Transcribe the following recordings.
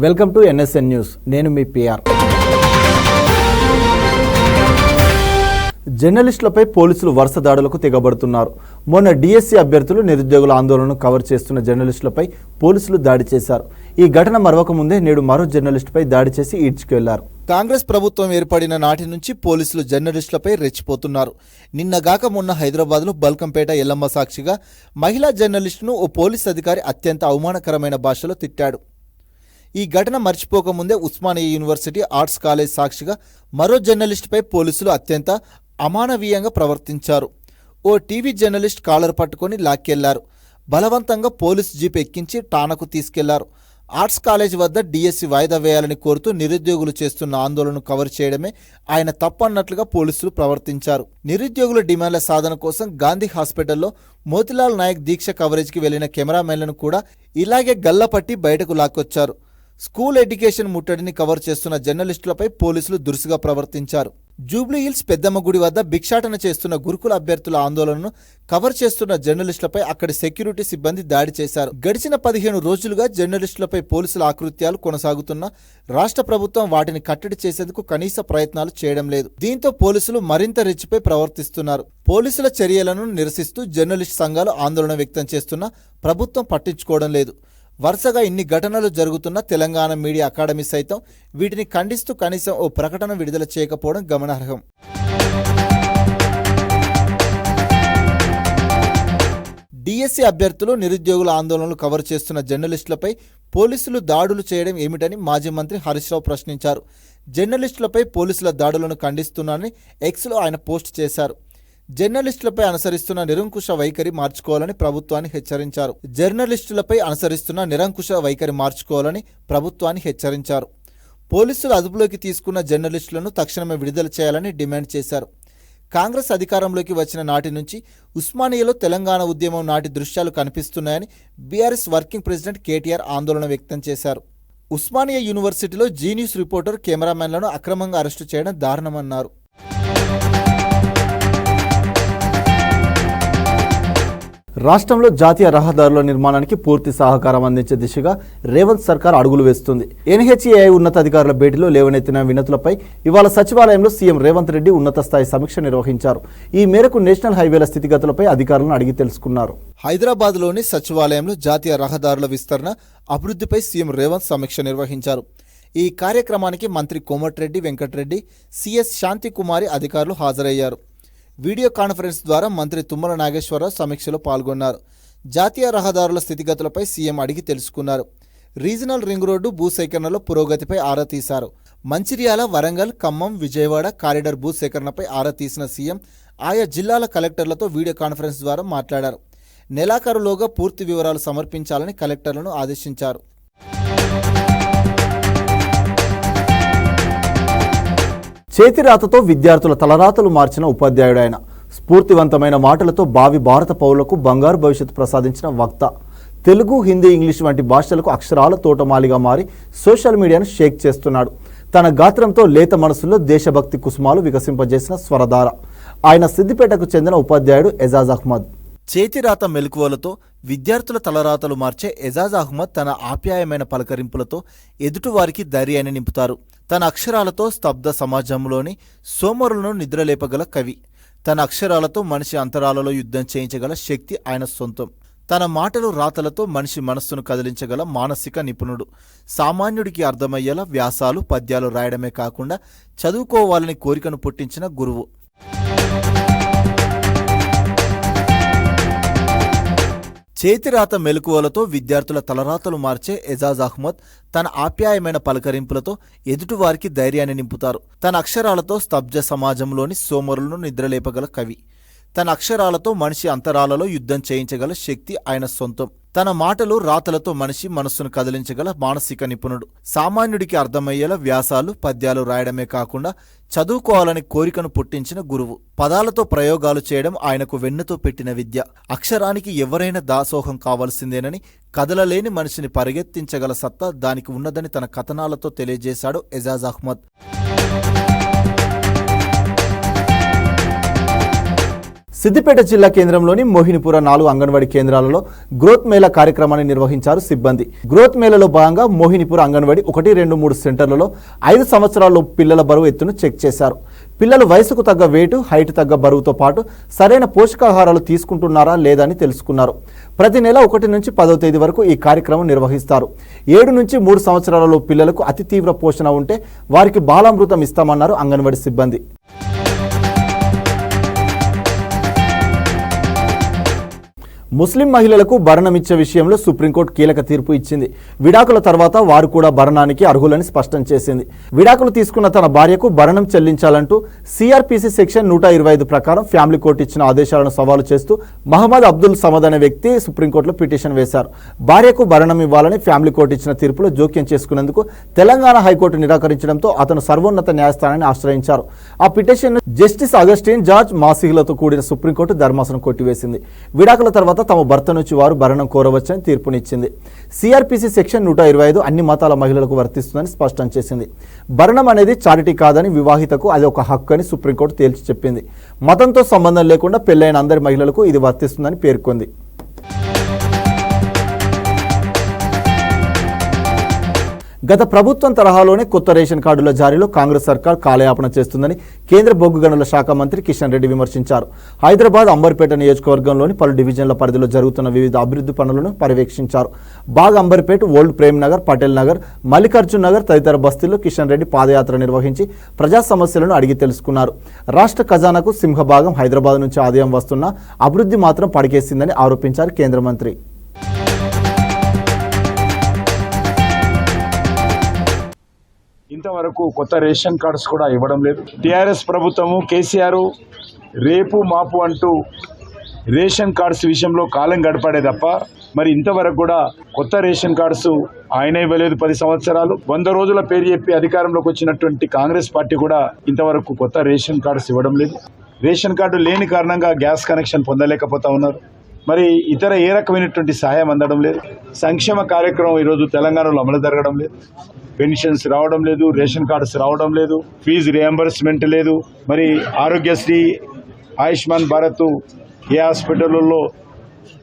Welcome to NSN news. నేను మీ PR. జర్నలిస్టులపై పోలీసులు వరుస దాడులకు తెగబడుతున్నారు. మొన్న డిఎస్సి అభ్యర్థులు నిరుద్యోగుల ఆందోళనను కవర్ చేస్తున్న జర్నలిస్టులపై పోలీసులు దాడి చేశారు. ఈ ఘటన మరవక ముందే నేడు మరో జర్నలిస్టుపై దాడి చేసి ఈడ్చుకెళ్లారు. కాంగ్రెస్ ప్రభుత్వం ఏర్పడిన నాటి నుంచి పోలీసులు జర్నలిస్టులపై రెచ్చిపోతున్నారు. నిన్నగాక మొన్న హైదరాబాద్లో బల్కంపేట ఎల్లమ్మ సాక్షిగా మహిళా జర్నలిస్టును ఓ పోలీస్ అధికారి అత్యంత అవమానకరమైన భాషలో తిట్టాడు. ఈ ఘటన మర్చిపోకముందే ఉస్మానియా యూనివర్సిటీ ఆర్ట్స్ కాలేజ్ సాక్షిగా మరో జర్నలిస్టుపై పోలీసులు అత్యంత అమానవీయంగా ప్రవర్తించారు. ఓ టీవీ జర్నలిస్ట్ కాలర్ పట్టుకొని లాక్కెళ్లారు. బలవంతంగా పోలీస్ జీప్ ఎక్కించి టానాకు తీసుకెళ్లారు. ఆర్ట్స్ కాలేజ్ వద్ద డిఎస్సి వాయిదా వేయాలని కోరుతూ నిరుద్యోగులు చేస్తున్న ఆందోళనను కవర్ చేయడమే ఆయన తప్పన్నట్లుగా పోలీసులు ప్రవర్తించారు. నిరుద్యోగుల డిమాండ్ల సాధన కోసం గాంధీ హాస్పిటల్లో మోతిలాల్ నాయక్ దీక్ష కవరేజ్కి వెళ్లిన కెమెరామెన్లను కూడా ఇలాగే గల్లపట్టి బయటకు లాక్కొచ్చారు. స్కూల్ ఎడ్యుకేషన్ ముట్టడిని కవర్ చేస్తున్న జర్నలిస్టులపై పోలీసులు దురుసుగా ప్రవర్తించారు. జూబ్లీ హిల్స్ పెద్దమ్మ గుడి వద్ద భిక్షాటన చేస్తున్న గురుకుల అభ్యర్థుల ఆందోళనను కవర్ చేస్తున్న జర్నలిస్టులపై అక్కడి సెక్యూరిటీ సిబ్బంది దాడి చేశారు. గడిచిన 15 రోజులుగా జర్నలిస్టులపై పోలీసుల ఆకృత్యాలు కొనసాగుతున్న రాష్ట్ర ప్రభుత్వం వాటిని కట్టడి చేసేందుకు కనీస ప్రయత్నాలు చేయడం లేదు. దీంతో పోలీసులు మరింత రెచ్చిపై ప్రవర్తిస్తున్నారు. పోలీసుల చర్యలను నిరసిస్తూ జర్నలిస్ట్ సంఘాలు ఆందోళన వ్యక్తం చేస్తున్నా ప్రభుత్వం పట్టించుకోవడం లేదు. వరుసగా ఇన్ని ఘటనలు జరుగుతున్న తెలంగాణ మీడియా అకాడమీ సైతం వీటిని ఖండిస్తూ కనీసం ఓ ప్రకటన విడుదల చేయకపోవడం గమనార్హం. డిఎస్సి అభ్యర్థులు నిరుద్యోగుల ఆందోళనలు కవర్ చేస్తున్న జర్నలిస్టులపై పోలీసులు దాడులు చేయడం ఏమిటని మాజీ మంత్రి హరీష్ రావు ప్రశ్నించారు. జర్నలిస్టులపై పోలీసుల దాడులను ఖండిస్తున్నానని ఎక్స్లో ఆయన పోస్ట్ చేశారు. జర్నలిస్టులపై అనుసరిస్తున్న నిరంకుశ వైఖరి మార్చుకోవాలని ప్రభుత్వాన్ని హెచ్చరించారు. పోలీసులు అదుపులోకి తీసుకున్న జర్నలిస్టులను తక్షణమే విడుదల చేయాలని డిమాండ్ చేశారు. కాంగ్రెస్ అధికారంలోకి వచ్చిన నాటి నుంచి ఉస్మానియాలో తెలంగాణ ఉద్యమం నాటి దృశ్యాలు కనిపిస్తున్నాయని బీఆర్ఎస్ వర్కింగ్ ప్రెసిడెంట్ కేటీఆర్ ఆందోళన వ్యక్తం చేశారు. ఉస్మానియా యూనివర్సిటీలో జీ న్యూస్ రిపోర్టర్ కెమెరామెన్లను అక్రమంగా అరెస్టు చేయడం దారుణమన్నారు. రాష్ట్రంలో జాతీయ రహదారుల నిర్మాణానికి పూర్తి సహకారం అందించే దిశగా రేవంత్ సర్కార్ అడుగులు వేస్తుంది. ఎన్హెచ్ఏఐ ఉన్నతాధికారుల భేటీలో లేవనెత్తిన వినతులపై ఇవాళ సచివాలయంలో సీఎం రేవంత్ రెడ్డి ఉన్నత స్థాయి సమీక్ష నిర్వహించారు. ఈ మేరకు నేషనల్ హైవేల స్థితిగతులపై అధికారులను అడిగి తెలుసుకున్నారు. హైదరాబాద్లోని సచివాలయంలో జాతీయ రహదారుల విస్తరణ అభివృద్ధిపై సీఎం రేవంత్ సమీక్ష నిర్వహించారు. ఈ కార్యక్రమానికి మంత్రి కోమటిరెడ్డి వెంకటరెడ్డి, సిఎస్ శాంతికుమారి అధికారులు హాజరయ్యారు. వీడియో కాన్ఫరెన్స్ ద్వారా మంత్రి తుమ్మల నాగేశ్వరరావు సమీక్షలో పాల్గొన్నారు. జాతీయ రహదారుల స్థితిగతులపై సీఎం అడిగి తెలుసుకున్నారు. రీజనల్ రింగ్ రోడ్డు భూసేకరణలో పురోగతిపై ఆరా తీశారు. మంచిర్యాల, వరంగల్, ఖమ్మం, విజయవాడ కారిడార్ భూసేకరణపై ఆరా తీసిన సీఎం ఆయా జిల్లాల కలెక్టర్లతో వీడియో కాన్ఫరెన్స్ ద్వారా మాట్లాడారు. నెలాఖరులోగా పూర్తి వివరాలు సమర్పించాలని కలెక్టర్లను ఆదేశించారు. చేతిరాతతో విద్యార్థుల తలరాతలు మార్చిన ఉపాధ్యాయుడు ఆయన. స్ఫూర్తివంతమైన మాటలతో భావి భారత పౌరులకు బంగారు భవిష్యత్తు ప్రసాదించిన వక్త. తెలుగు, హిందీ, ఇంగ్లీష్ వంటి భాషలకు అక్షరాల తోటమాలిగా మారి సోషల్ మీడియాను షేక్ చేస్తున్నాడు. తన గాత్రంతో లేత మనసుల్లో దేశభక్తి కుసుమాలు వికసింపజేసిన స్వరధార. ఆయన సిద్దిపేటకు చెందిన ఉపాధ్యాయుడు ఎజాజ్ అహ్మద్. చేతిరాత మెలకువలతో విద్యార్థుల తలరాతలు మార్చే ఎజాజ్ అహ్మద్ తన ఆప్యాయమైన పలకరింపులతో ఎదుటివారికి ధైర్యాన్ని నింపుతారు. తన అక్షరాలతో స్తబ్ద సమాజంలోని సోమరులను నిద్రలేపగల కవి. తన అక్షరాలతో మనిషి అంతరాలలో యుద్ధం చేయించగల శక్తి ఆయన సొంతం. తన మాటలు రాతలతో మనిషి మనస్సును కదిలించగల మానసిక నిపుణుడు. సామాన్యుడికి అర్థమయ్యేలా వ్యాసాలు, పద్యాలు రాయడమే కాకుండా చదువుకోవాలని కోరికను పుట్టించిన గురువు. చేతిరాత మెలకువలతో విద్యార్థుల తలరాతలు మార్చే ఎజాజ్ అహ్మద్ తన ఆప్యాయమైన పలకరింపులతో ఎదుటివారికి ధైర్యాన్ని నింపుతారు. తన అక్షరాలతో స్తబ్ద సమాజంలోని సోమరులను నిద్రలేపగల కవి. తన అక్షరాలతో మనిషి అంతరాలలో యుద్ధం చేయించగల శక్తి ఆయన సొంతం. తన మాటలు రాతలతో మనిషి మనస్సును కదిలించగల మానసిక నిపుణుడు. సామాన్యుడికి అర్థమయ్యేలా వ్యాసాలు, పద్యాలు రాయడమే కాకుండా చదువుకోవాలని కోరికను పుట్టించిన గురువు. పదాలతో ప్రయోగాలు చేయడం ఆయనకు వెన్నుతో పెట్టిన విద్య. అక్షరానికి ఎవరైనా దాసోహం కావాల్సిందేనని, కదలలేని మనిషిని పరిగెత్తించగల సత్తా దానికి ఉన్నదని తన కథనాలతో తెలియజేశాడు ఎజాజ్ అహ్మద్. సిద్దిపేట జిల్లా కేంద్రంలోని మోహినిపుర 4 అంగన్వాడీ కేంద్రాలలో గ్రోత్ మేళా కార్యక్రమాన్ని నిర్వహించారు సిబ్బంది. గ్రోత్ మేళాలో భాగంగా మోహినిపుర అంగన్వాడీ 1, 2, 3 సెంటర్లలో 5 సంవత్సరాల పిల్లల బరువు ఎత్తును చెక్ చేశారు. పిల్లలు వయసుకు తగ్గ వెయిట్, హైట్ తగ్గ బరువుతో పాటు సరైన పోషకాహారాలు తీసుకుంటున్నారా లేదా అని తెలుసుకున్నారు. ప్రతి నెల 1 నుంచి 10వ తేదీ వరకు ఈ కార్యక్రమం నిర్వహిస్తారు. 7 నుంచి 3 సంవత్సరాలలో పిల్లలకు అతి తీవ్ర పోషణ ఉంటే వారికి బాలామృతం ఇస్తామన్నారు అంగన్వాడీ సిబ్బంది. ముస్లిం మహిళలకు భరణమిచ్చే విషయంలో సుప్రీంకోర్టు కీలక తీర్పు ఇచ్చింది. విడాకుల తర్వాత వారు కూడా భరణానికి అర్హులని స్పష్టం చేసింది. విడాకులు తీసుకున్న తన భార్యకు భరణం చెల్లించాలంటూ సిఆర్పిసి సెక్షన్ 125 ప్రకారం ఫ్యామిలీ కోర్టు ఇచ్చిన ఆదేశాలను సవాలు చేస్తూ మహమ్మద్ అబ్దుల్ సమద్ అనే వ్యక్తి సుప్రీంకోర్టులో పిటిషన్ వేశారు. భార్యకు భరణం ఇవ్వాలని ఫ్యామిలీ కోర్టు ఇచ్చిన తీర్పులో జోక్యం చేసుకునేందుకు తెలంగాణ హైకోర్టు నిరాకరించడంతో అతను సర్వోన్నత న్యాయస్థానాన్ని ఆశ్రయించారు. ఆ పిటిషన్ జస్టిస్ అగస్టిన్ జార్జ్ మాసిహ్లతో కూడిన సుప్రీంకోర్టు ధర్మాసనం కొట్టివేసింది. విడాకుల తర్వాత తమ భర్త నుంచి వారు భరణం కోరవచ్చని తీర్పునిచ్చింది. సిఆర్పిసి సెక్షన్ 125 అన్ని మతాల మహిళలకు వర్తిస్తుందని స్పష్టం చేసింది. భరణం అనేది చారిటీ కాదని, వివాహితకు అది ఒక హక్కు అని సుప్రీంకోర్టు తేల్చి చెప్పింది. మతంతో సంబంధం లేకుండా పెళ్లైన అందరి మహిళలకు ఇది వర్తిస్తుందని పేర్కొంది. గత ప్రభుత్వం తరహాలోనే కొత్త రేషన్ కార్డుల జారీలో కాంగ్రెస్ సర్కార్ కాలయాపన చేస్తుందని కేంద్ర బొగ్గు గనుల శాఖ మంత్రి కిషన్ రెడ్డి విమర్శించారు. హైదరాబాద్ అంబర్పేట నియోజకవర్గంలోని పలు డివిజన్ల పరిధిలో జరుగుతున్న వివిధ అభివృద్ధి పనులను పర్యవేక్షించారు. బాగ్ అంబర్పేట్, ఓల్డ్ ప్రేమ్ నగర్, పటేల్ నగర్, మల్లికార్జున్ నగర్ తదితర బస్తీల్లో కిషన్ రెడ్డి పాదయాత్ర నిర్వహించి ప్రజా సమస్యలను అడిగి తెలుసుకున్నారు. రాష్ట్ర ఖజానాకు సింహభాగం హైదరాబాద్ నుంచి ఆదాయం వస్తున్నా అభివృద్ధి మాత్రం పడికేసిందని ఆరోపించారు కేంద్ర మంత్రి. ఇంతవరకు కొత్త రేషన్ కార్డ్స్ కూడా ఇవ్వడం లేదు. టీఆర్ఎస్ ప్రభుత్వము కేసీఆర్ రేపు మాపు అంటూ రేషన్ కార్డ్స్ విషయంలో కాలం గడపడే తప్ప మరి ఇంతవరకు కూడా కొత్త రేషన్ కార్డ్స్ ఆయన ఇవ్వలేదు. 10 సంవత్సరాలు 100 రోజుల పేరు చెప్పి అధికారంలోకి వచ్చినటువంటి కాంగ్రెస్ పార్టీ కూడా ఇంతవరకు కొత్త రేషన్ కార్డ్స్ ఇవ్వడం లేదు. రేషన్ కార్డు లేని కారణంగా గ్యాస్ కనెక్షన్ పొందలేకపోతా ఉన్నారు. మరి ఇతర ఏ రకమైనటువంటి సహాయం అందడం లేదు. సంక్షేమ కార్యక్రమం ఈరోజు తెలంగాణలో అమలు జరగడం లేదు. పెన్షన్స్ రావడం లేదు, రేషన్ కార్డ్స్ రావడం లేదు, ఫీజు రియంబర్స్మెంట్ లేదు. మరి ఆరోగ్యశ్రీ, ఆయుష్మాన్ భారత్ ఏ హాస్పిటల్లో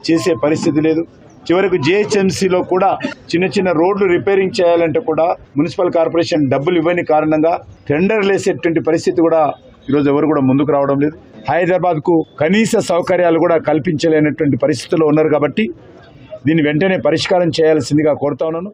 చేసే పరిస్థితి లేదు. చివరకు జిహెచ్ఎంసీలో కూడా చిన్న చిన్న రోడ్లు రిపేరింగ్ చేయాలంటే కూడా మున్సిపల్ కార్పొరేషన్ డబ్బులు ఇవ్వని కారణంగా టెండర్లు వేసేటువంటి పరిస్థితి కూడా ఈరోజు ఎవరు కూడా ముందుకు రావడం లేదు. హైదరాబాద్కు కనీస సౌకర్యాలు కూడా కల్పించలేనటువంటి పరిస్థితుల్లో ఉన్నారు. కాబట్టి దీన్ని వెంటనే పరిష్కారం చేయాల్సిందిగా కోరుతా ఉన్నాను.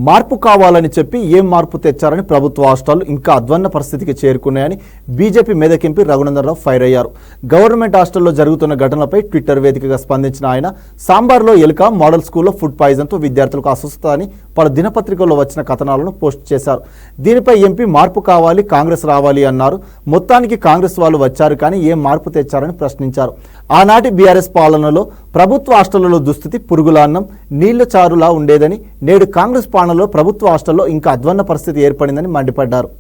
మార్పు కావాలని చెప్పి ఏం మార్పు తెచ్చారని ప్రభుత్వ హాస్టళ్లు ఇంకా అధ్వాన్న పరిస్థితికి చేరుకున్నాయని బీజేపీ మేధకెంపీ రఘునందన్ రావు ఫైర్ అయ్యారు. గవర్నమెంట్ హాస్టల్లో జరుగుతున్న ఘటనలపై ట్విట్టర్ వేదికగా స్పందించిన ఆయన సాంబార్లో ఎలుక, మోడల్ స్కూల్లో ఫుడ్ పాయిజన్తో విద్యార్థులకు అస్వస్థత అని పలు దినపత్రికల్లో వచ్చిన కథనాలను పోస్ట్ చేశారు. దీనిపై ఎంపీ మార్పు కావాలి, కాంగ్రెస్ రావాలి అన్నారు. మొత్తానికి కాంగ్రెస్ వాళ్ళు వచ్చారు కానీ ఏం మార్పు తెచ్చారని ప్రశ్నించారు. ఆనాటి బీఆర్ఎస్ పాలనలో ప్రభుత్వ హాస్టళ్లలో దుస్థితి పురుగుల అన్నం, నీళ్ల చారులా ఉండేదని, నేడు కాంగ్రెస్ పాలనలో ప్రభుత్వ హాస్టల్లో ఇంకా అధ్వాన్న పరిస్థితి ఏర్పడిందని మండిపడ్డారు.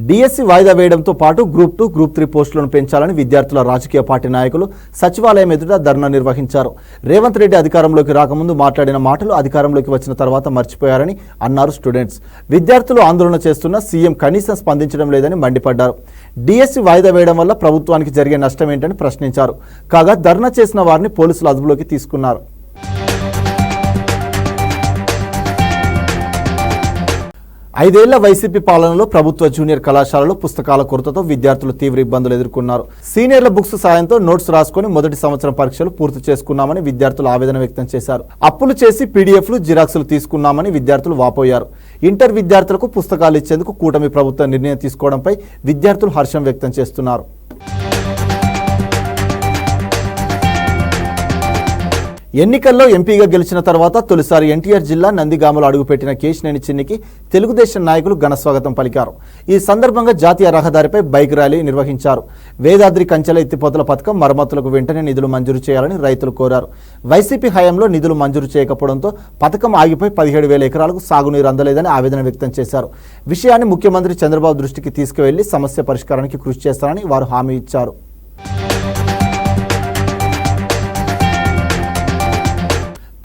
డిఎస్సి వాయిదా వేయడంతో పాటు గ్రూప్ 2, గ్రూప్ 3 పోస్టులను పెంచాలని విద్యార్థుల రాజకీయ పార్టీ నాయకులు సచివాలయం ఎదుట ధర్నా నిర్వహించారు. రేవంత్ రెడ్డి అధికారంలోకి రాకముందు మాట్లాడిన మాటలు అధికారంలోకి వచ్చిన తర్వాత మర్చిపోయారని అన్నారు స్టూడెంట్స్. విద్యార్థులు ఆందోళన చేస్తున్నా సీఎం కనీసం స్పందించడం లేదని మండిపడ్డారు. డిఎస్సి వాయిదా వేయడం వల్ల ప్రభుత్వానికి జరిగే నష్టం ఏంటని ప్రశ్నించారు. కాగా ధర్నా చేసిన వారిని పోలీసులు అదుపులోకి తీసుకున్నారు. 5 ఏళ్ల వైసీపీ పాలనలో ప్రభుత్వ జూనియర్ కళాశాలలో పుస్తకాల కొరతతో విద్యార్థులు తీవ్ర ఇబ్బందులు ఎదుర్కొన్నారు. సీనియర్ల బుక్స్ సాయంతో నోట్స్ రాసుకుని మొదటి సంవత్సరం పరీక్షలు పూర్తి చేసుకున్నామని విద్యార్థులు ఆవేదన వ్యక్తం చేశారు. అప్పులు చేసి పీడీఎఫ్లు, జిరాక్సులు తీసుకున్నామని విద్యార్థులు వాపోయారు. ఇంటర్ విద్యార్థులకు పుస్తకాలు ఇచ్చేందుకు కూటమి ప్రభుత్వం నిర్ణయం తీసుకోవడంపై విద్యార్థులు హర్షం వ్యక్తం చేస్తున్నారు. ఎన్నికల్లో ఎంపీగా గెలిచిన తర్వాత తొలిసారి ఎన్టీఆర్ జిల్లా నందిగామలో అడుగుపెట్టిన కేశినేని చిన్నికి తెలుగుదేశం నాయకులు ఘనస్వాగతం పలికారు. ఈ సందర్భంగా జాతీయ రహదారిపై బైక్ ర్యాలీ నిర్వహించారు. వేదాద్రి కంచెల ఎత్తిపోతల పథకం మరమ్మతులకు వెంటనే నిధులు మంజూరు చేయాలని రైతులు కోరారు. వైసీపీ హయాంలో నిధులు మంజూరు చేయకపోవడంతో పథకం ఆగిపోయి 17,000 ఎకరాలకు సాగునీరు అందలేదని ఆవేదన వ్యక్తం చేశారు. విషయాన్ని ముఖ్యమంత్రి చంద్రబాబు దృష్టికి తీసుకువెళ్లి సమస్య పరిష్కారానికి కృషి చేస్తారని వారు హామీ ఇచ్చారు.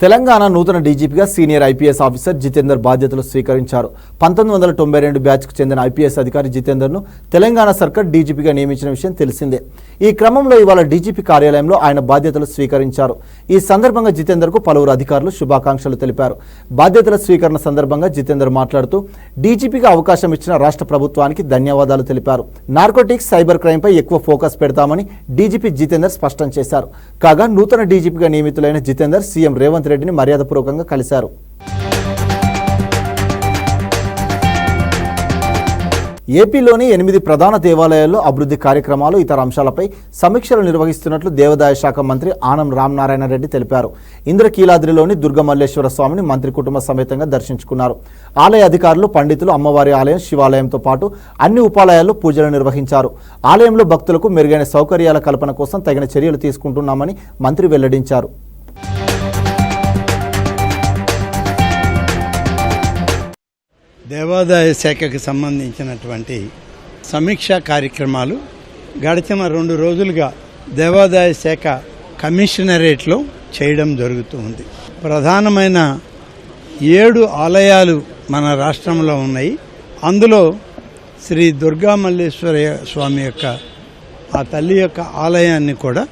తెలంగాణ నూతన డీజీపీగా సీనియర్ ఐపీఎస్ ఆఫీసర్ జితేందర్ బాధ్యతలు స్వీకరించారు. 1992 బ్యాచ్కు చెందిన ఐపీఎస్ అధికారి జితేందర్ను తెలంగాణ సర్కార్ డీజీపీగా నియమించిన విషయం తెలిసిందే. ఈ క్రమంలో ఇవాళ డీజీపీ కార్యాలయంలో ఆయన బాధ్యతలు స్వీకరించారు. ఈ సందర్భంగా జితేందర్కు పలువురు అధికారులు శుభాకాంక్షలు తెలిపారు. బాధ్యతల స్వీకరణ సందర్భంగా జితేందర్ మాట్లాడుతూ డీజీపీగా అవకాశం ఇచ్చిన రాష్ట్ర ప్రభుత్వానికి ధన్యవాదాలు తెలిపారు. నార్కోటిక్స్, సైబర్ క్రైమ్పై ఎక్కువ ఫోకస్ పెడతామని డీజీపీ జితేందర్ స్పష్టం చేశారు. కాగా నూతన డీజీపీగా నియమితులైన జితేందర్ సీఎం రేవంత్ రెడ్డిని మర్యాదపూర్వకంగా కలిశారు. ఏపీలోని 8 ప్రధాన దేవాలయాల్లో అభివృద్ధి కార్యక్రమాలు, ఇతర అంశాలపై సమీక్షలు నిర్వహిస్తున్నట్లు దేవాదాయ శాఖ మంత్రి ఆనం రామనారాయణ రెడ్డి తెలిపారు. ఇంద్రకీలాద్రిలోని దుర్గమల్లేశ్వర స్వామిని మంత్రి కుటుంబ సమేతంగా దర్శించుకున్నారు. ఆలయ అధికారులు, పండితులు అమ్మవారి ఆలయం, శివాలయంతో పాటు అన్ని ఉపాలయాల్లో పూజలు నిర్వహించారు. ఆలయంలో భక్తులకు మెరుగైన సౌకర్యాల కల్పన కోసం తగిన చర్యలు తీసుకుంటున్నామని మంత్రి వెల్లడించారు. దేవాదాయ శాఖకు సంబంధించినటువంటి సమీక్షా కార్యక్రమాలు గడిచిన 2 రోజులుగా దేవాదాయ శాఖ కమిషనరేట్లో చేయడం జరుగుతూ ఉంది. ప్రధానమైన 7 ఆలయాలు మన రాష్ట్రంలో ఉన్నాయి. అందులో శ్రీ దుర్గామల్లేశ్వర స్వామి యొక్క ఆ తల్లి యొక్క ఆలయాన్ని కూడా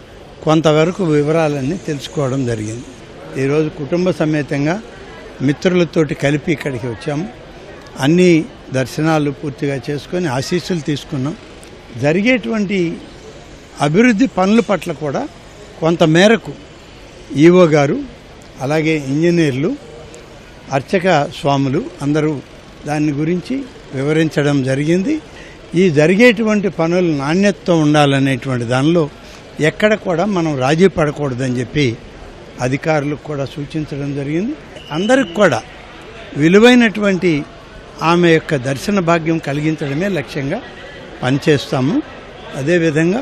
కొంతవరకు వివరాలన్నీ తెలుసుకోవడం జరిగింది. ఈరోజు కుటుంబ సమేతంగా మిత్రులతోటి కలిపి ఇక్కడికి వచ్చాము. అన్ని దర్శనాలు పూర్తిగా చేసుకొని ఆశీస్సులు తీసుకున్నాం. జరిగేటువంటి అభివృద్ధి పనుల పట్ల కూడా కొంత మేరకు ఈవో గారు, అలాగే ఇంజనీర్లు, అర్చక స్వాములు అందరూ దాని గురించి వివరించడం జరిగింది. ఈ జరిగేటువంటి పనులు నాణ్యతతో ఉండాలనేటువంటి దానిలో ఎక్కడ కూడా మనం రాజీ పడకూడదని చెప్పి అధికారులకు కూడా సూచించడం జరిగింది. అందరికి కూడా విలువైనటువంటి ఆమె యొక్క దర్శన భాగ్యం కలిగించడమే లక్ష్యంగా పనిచేస్తాము. అదేవిధంగా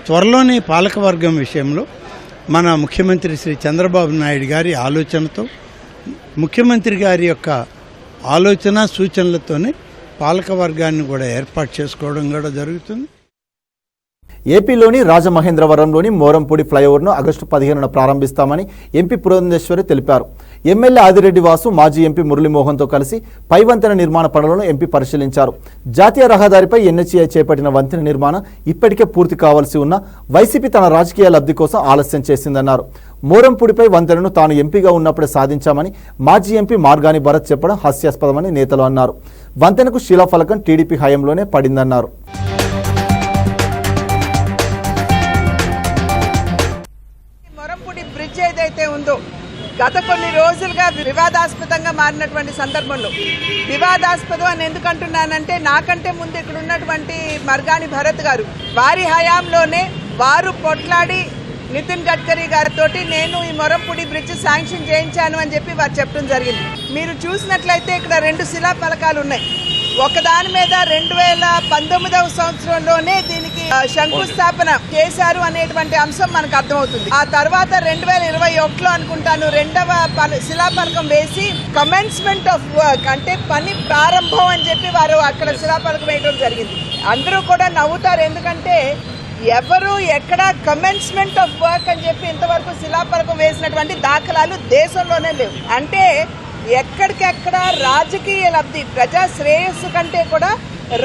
త్వరలోనే పాలకవర్గం విషయంలో మన ముఖ్యమంత్రి శ్రీ చంద్రబాబు నాయుడు గారి ఆలోచనతో, ముఖ్యమంత్రి గారి యొక్క ఆలోచన సూచనలతోనే పాలకవర్గాన్ని కూడా ఏర్పాటు చేసుకోవడం కూడా జరుగుతుంది. ఏపీలోని రాజమహేంద్రవరంలోని మోరంపూడి ఫ్లైఓవర్ను ఆగస్టు 15న ప్రారంభిస్తామని ఎంపీ పురంధేశ్వరి తెలిపారు. ఎమ్మెల్యే ఆదిరెడ్డి వాసు, మాజీ ఎంపీ మురళీమోహన్తో కలిసి పై వంతెన నిర్మాణ పనులను ఎంపీ పరిశీలించారు. జాతీయ రహదారిపై ఎన్హెచ్ఏ చేపట్టిన వంతెన నిర్మాణం ఇప్పటికే పూర్తి కావాల్సి ఉన్న వైసీపీ తన రాజకీయ లబ్ధి కోసం ఆలస్యం చేసిందన్నారు. మోరంపూడిపై వంతెనను తాను ఎంపీగా ఉన్నప్పుడే సాధించామని మాజీ ఎంపీ మార్గాని భరత్ చెప్పడం హాస్యాస్పదమని నేతలు అన్నారు. వంతెనకు శిలాఫలకం టీడీపీ హయాంలోనే పడిందన్నారు. బ్రిడ్జ్ ఏదైతే ఉందో గత కొన్ని రోజులుగా వివాదాస్పదంగా మారినటువంటి సందర్భంలో, వివాదాస్పదం అని ఎందుకు అంటున్నానంటే, నాకంటే ముందు ఇక్కడ ఉన్నటువంటి మార్గాని భరత్ గారు వారి హయాంలోనే వారు పొట్లాడి నితిన్ గడ్కరీ గారితో నేను ఈ మొరంపూడి బ్రిడ్జ్ శాంక్షన్ చేయించాను అని చెప్పి వారు చెప్పడం జరిగింది. మీరు చూసినట్లయితే ఇక్కడ 2 శిలా ఫలకాలు ఉన్నాయి. ఒకదాని మీద 2019వ సంవత్సరంలోనే దీనికి శంకుస్థాపన చేశారు అనేటువంటి అంశం మనకు అర్థమవుతుంది. ఆ తర్వాత 2021లో అనుకుంటాను 2వ శిలాఫలకం వేసి కమెన్స్మెంట్ ఆఫ్ వర్క్, అంటే పని ప్రారంభం అని చెప్పి వారు అక్కడ శిలాఫలకం వేయడం జరిగింది. అందరూ కూడా నవ్వుతారు, ఎందుకంటే ఎవరు ఎక్కడ కమెన్స్మెంట్ ఆఫ్ వర్క్ అని చెప్పి ఇంతవరకు శిలాఫలకం వేసినటువంటి దాఖలాలు దేశంలోనే లేవు. అంటే ఎక్కడికెక్కడ రాజకీయ లబ్ధి, ప్రజా శ్రేయస్సు కంటే కూడా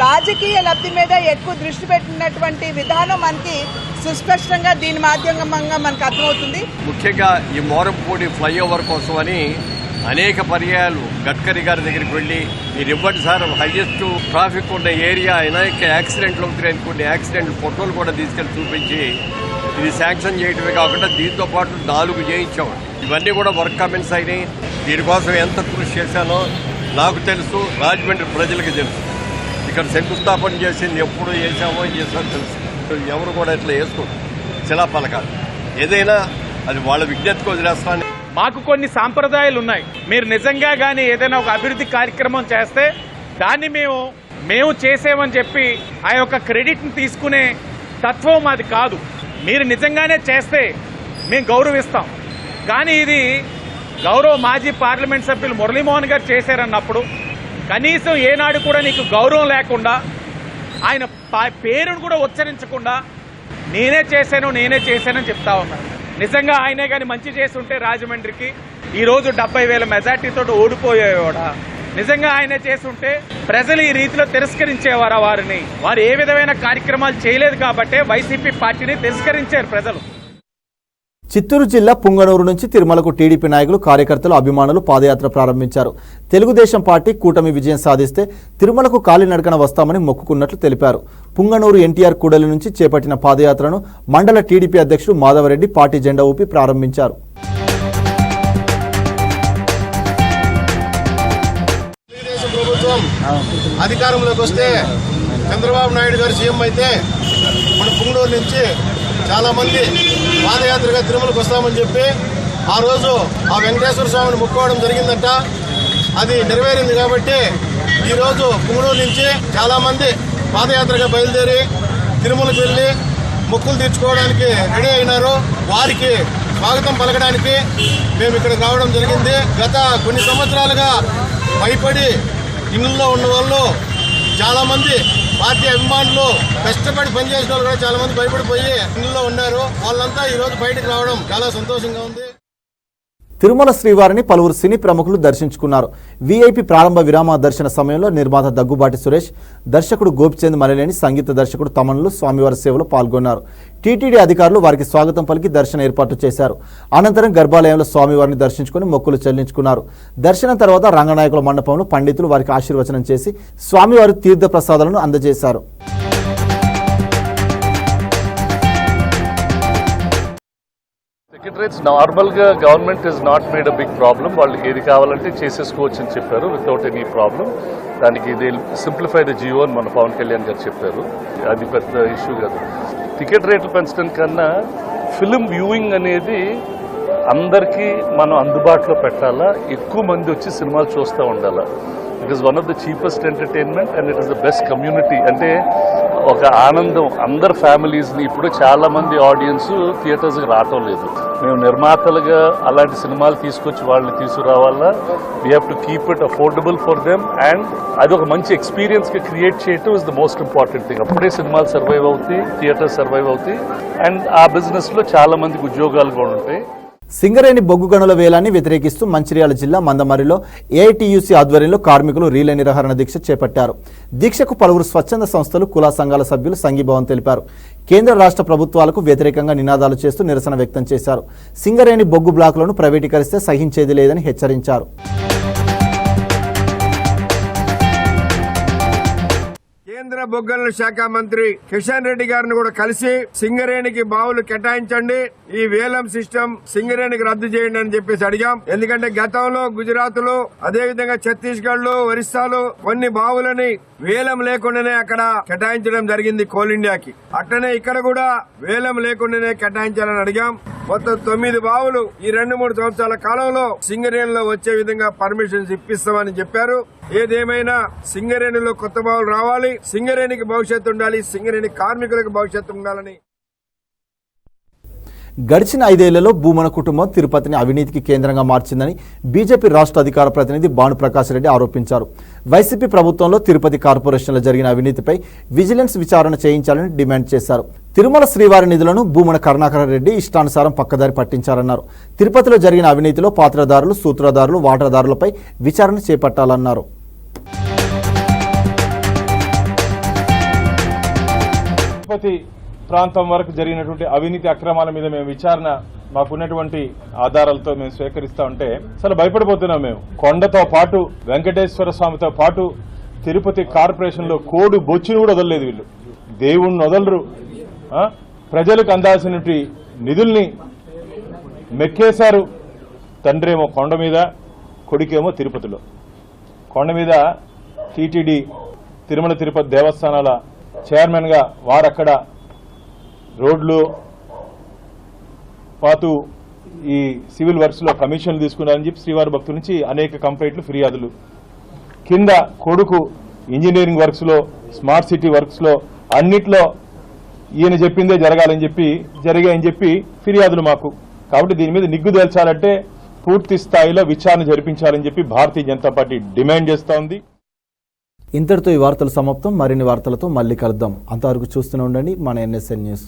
రాజకీయ లబ్ధి మీద ఎక్కువ దృష్టి పెట్టినటువంటి విధానం మనకి సుస్పష్టంగా దీని మాధ్యమంగా మనకు అర్థమవుతుంది. ముఖ్యంగా ఈ మోరంపూడి ఫ్లైఓవర్ కోసమని అనేక పర్యాయాలు గడ్కరీ గారి దగ్గరికి వెళ్ళి, మీరు ఇవ్వండి సార్, హైయెస్ట్ ట్రాఫిక్ ఉన్న ఏరియా, అనేక యాక్సిడెంట్లు అవుతున్నాయి, కొన్ని యాక్సిడెంట్లు ఫోటోలు కూడా తీసుకెళ్లి చూపించి ఇది శాంక్షన్ చేయడమే కాకుండా దీంతో పాటు 4 చేయించాం. ఇవన్నీ కూడా వర్క్ కమెంట్స్ అయినాయి. దీనికోసం ఎంత కృషి చేశానో నాకు తెలుసు, రాజమండ్రి ప్రజలకు తెలుసు. ఇక్కడ శంకుస్థాపన చేసింది ఎప్పుడు చేశామో తెలుసు. ఎవరు కూడా ఇట్లా వేసుకోరు శిలాఫలకాలు. ఏదైనా అది వాళ్ళ విజ్ఞతకు వదిలేస్తాను. మాకు కొన్ని సాంప్రదాయాలు ఉన్నాయి. మీరు నిజంగా కానీ ఏదైనా ఒక అభివృద్ధి కార్యక్రమం చేస్తే దాన్ని మేము చేసామని చెప్పి ఆ యొక్క క్రెడిట్ని తీసుకునే తత్వం మాది కాదు. మీరు నిజంగానే చేస్తే మేము గౌరవిస్తాం. కానీ ఇది గౌరవ మాజీ పార్లమెంట్ సభ్యులు మురళీమోహన్ గారు చేశారన్నప్పుడు కనీసం ఏనాడు కూడా నీకు గౌరవం లేకుండా, ఆయన పేరును కూడా ఉచ్చరించకుండా నేనే చేశానని చెప్తా ఉన్నారు. నిజంగా ఆయనే కానీ మంచి చేస్తుంటే రాజమండ్రికి ఈరోజు 70,000 మెజార్టీతో ఓడిపోయేవాడా? నిజంగా ఆయనే చేస్తుంటే ప్రజలు ఈ రీతిలో తిరస్కరించేవారా వారిని? వారు ఏ విధమైన కార్యక్రమాలు చేయలేదు కాబట్టే వైసీపీ పార్టీని తిరస్కరించారు ప్రజలు. చిత్తూరు జిల్లా పుంగనూరు నుంచి తిరుమలకు టీడీపీ నాయకులు, కార్యకర్తలు, అభిమానులు పాదయాత్ర ప్రారంభించారు. తెలుగుదేశం పార్టీ కూటమి విజయం సాధిస్తే తిరుమలకు కాలినడకన వస్తామని మొక్కుకున్నట్లు తెలిపారు. పుంగనూరు ఎన్టీఆర్ కూడలి నుంచి చేపట్టిన పాదయాత్రను మండల టీడీపీ అధ్యక్షుడు మాధవరెడ్డి పార్టీ జెండా ఊపి ప్రారంభించారు. అధికారంలోకి వస్తే చంద్రబాబు నాయుడు గారు సీఎం అయితే మన పుంగనూరు నుంచి చాలా మంది పాదయాత్రగా తిరుమలకు వస్తామని చెప్పి ఆ రోజు ఆ వెంకటేశ్వర స్వామిని మొక్కుకోవడం జరిగిందంట. అది నెరవేరింది కాబట్టి ఈరోజు పుంగనూరు నుంచి చాలా మంది పాదయాత్రగా బయలుదేరి తిరుమలకు వెళ్ళి మొక్కులు తీర్చుకోవడానికి రెడీ అయినారు. వారికి స్వాగతం పలకడానికి మేము ఇక్కడికి రావడం జరిగింది. గత కొన్ని సంవత్సరాలుగా భయపడి ఇళ్లలో ఉన్న వాళ్ళు చాలా మంది పార్టీ అభిమానులు కష్టపడి పనిచేసిన వాళ్ళు కూడా చాలా మంది భయపడిపోయి ఇళ్లలో ఉన్నారు. వాళ్ళంతా ఈ రోజు బయటకు రావడం చాలా సంతోషంగా ఉంది. తిరుమల శ్రీవారిని పలువురు సినీ ప్రముఖులు దర్శించుకున్నారు. వీఐపీ ప్రారంభ విరామ దర్శన సమయంలో నిర్మాత దగ్గుబాటి సురేష్, దర్శకుడు గోపిచంద్ మలినేని, సంగీత దర్శకుడు తమన్లు స్వామివారి సేవలో పాల్గొన్నారు. టీటీడీ అధికారులు వారికి స్వాగతం పలికి దర్శన ఏర్పాట్లు చేశారు. అనంతరం గర్భాలయంలో స్వామివారిని దర్శించుకుని మొక్కులు చెల్లించుకున్నారు. దర్శనం తర్వాత రంగనాయకుల మండపంలో పండితులు వారికి ఆశీర్వచనం చేసి స్వామివారి తీర్థ ప్రసాదాలను అందజేశారు. టికెట్ రేట్స్ నార్మల్గా government is not made a big problem. వాళ్ళకి ఏది కావాలంటే చేసేసుకోవచ్చు అని చెప్పారు వితౌట్ ఎనీ ప్రాబ్లం. దానికి ఇది సింప్లిఫై ద జియో అని మన పవన్ కళ్యాణ్ గారు చెప్పారు. అది పెద్ద ఇష్యూ కాదు. టికెట్ రేట్లు పెంచడం కన్నా ఫిలిం వ్యూయింగ్ అనేది అందరికీ మనం అందుబాటులో పెట్టాలా, ఎక్కువ మంది వచ్చి సినిమాలు చూస్తూ ఉండాలా. It is one of the cheapest entertainment and it is the best community. అంటే ఒక ఆనందం అందరు ఫ్యామిలీస్ని. ఇప్పుడు చాలా మంది ఆడియన్స్ థియేటర్స్కి రావటం లేదు. మేము నిర్మాతలుగా అలాంటి సినిమాలు తీసుకొచ్చి వాళ్ళని తీసుకురావాలా. We have to keep it affordable for them and అది ఒక మంచి ఎక్స్పీరియన్స్గా క్రియేట్ చేయటం is the most important thing. అప్పుడే సినిమాలు సర్వైవ్ అవుతాయి, థియేటర్స్ సర్వైవ్ అవుతాయి అండ్ ఆ బిజినెస్లో చాలా మందికి ఉద్యోగాలు కూడా ఉంటాయి. సింగరేణి బొగ్గు గనుల వేలాన్ని వ్యతిరేకిస్తూ మంచిర్యాల జిల్లా మందమరిలో ఏఐటీయూసీ ఆధ్వర్యంలో కార్మికులు రీలే నిరాహార దీక్ష చేపట్టారు. దీక్షకు పలువురు స్వచ్ఛంద సంస్థలు, కుల సంఘాల సభ్యులు సంఘీభావం తెలిపారు. కేంద్ర రాష్ట్ర ప్రభుత్వాలకు వ్యతిరేకంగా నినాదాలు చేస్తూ నిరసన వ్యక్తం చేశారు. సింగరేణి బొగ్గు బ్లాకులను ప్రైవేటీకరిస్తే సహించేది లేదని హెచ్చరించారు. కేంద్ర బొగ్గల శాఖ మంత్రి కిషన్ రెడ్డి గారిని కూడా కలిసి సింగరేణికి బావులు కేటాయించండి, ఈ వేలం సిస్టమ్ సింగరేణికి రద్దు చేయండి అని చెప్పేసి అడిగాం. ఎందుకంటే గతంలో గుజరాత్ లో అదేవిధంగా ఛత్తీస్గఢ్ లో, ఒరిస్సాలో కొన్ని బావులని వేలం లేకుండానే అక్కడ కేటాయించడం జరిగింది కోల్ ఇండియాకి. అట్లనే ఇక్కడ కూడా వేలం లేకుండానే కేటాయించాలని అడిగాం. మొత్తం 9 బావులు ఈ 2-3 సంవత్సరాల కాలంలో సింగరేణిలో వచ్చే విధంగా పర్మిషన్స్ ఇప్పిస్తామని చెప్పారు. ఏదేమైనా సింగరేణిలో కొత్త బావులు రావాలి, సింగరేణికి భవిష్యత్తు ఉండాలి, సింగరేణి కార్మికులకు భవిష్యత్తు ఉండాలని. గడిచిన 5 ఏళ్లలో భూమన కుటుంబం తిరుపతిని అవినీతికి కేంద్రంగా మార్చిందని బీజేపీ రాష్ట్ర అధికార ప్రతినిధి భానుప్రకాష్ రెడ్డి ఆరోపించారు. వైసీపీ ప్రభుత్వంలో తిరుపతి కార్పొరేషన్లో జరిగిన అవినీతిపై విజిలెన్స్ విచారణ చేయించాలని డిమాండ్ చేశారు. తిరుమల శ్రీవారి నిధులను భూమన కరుణాకర రెడ్డి ఇష్టానుసారం పక్కదారి పట్టించారన్నారు. తిరుపతిలో జరిగిన అవినీతిలో పాత్రదారులు, సూత్రధారులు, వాటాదారులపై విచారణ చేపట్టాలన్నారు. తిరుపతి ప్రాంతం వరకు జరిగినటువంటి అవినీతి అక్రమాల మీద మేము విచారణ మాకున్నటువంటి ఆధారాలతో మేము స్వీకరిస్తా ఉంటే అసలు భయపడిపోతున్నాం. మేము కొండతో పాటు వెంకటేశ్వర స్వామితో పాటు తిరుపతి కార్పొరేషన్ లో కోడు బొచ్చును కూడా వదలలేదు. వీళ్ళు దేవుణ్ణి వదలరు. ప్రజలకు అందాల్సినటువంటి నిధుల్ని మెక్కేశారు. తండ్రేమో కొండ మీద, కొడుకేమో తిరుపతిలో. కొండ మీద టీటీడీ తిరుమల తిరుపతి దేవస్థానాల చైర్మన్ గా వారక్కడ రోడ్లు పాతూ ఈ సివిల్ వర్క్స్ లో కమిషన్లు తీసుకున్నారని చెప్పి శ్రీవారి భక్తుల నుంచి అనేక కంప్లైంట్లు, ఫిర్యాదులు. కింద కొడుకు ఇంజనీరింగ్ వర్క్స్ లో, స్మార్ట్ సిటీ వర్క్స్ లో అన్నిట్లో ఈయన చెప్పిందే జరగాలని చెప్పి జరిగాయని చెప్పి ఫిర్యాదులు మాకు. కాబట్టి దీని మీద నిగ్గు తేల్చాలంటే పూర్తి స్థాయిలో విచారణ జరిపించాలని చెప్పి భారతీయ జనతా పార్టీ డిమాండ్ చేస్తోంది. ఉంది. ఇంతటితో ఈ వార్తలు సమాప్తం. మరిన్ని వార్తలతో మళ్ళీ కలుద్దాం. అంతవరకు చూస్తూనే ఉండండి మన NSN న్యూస్.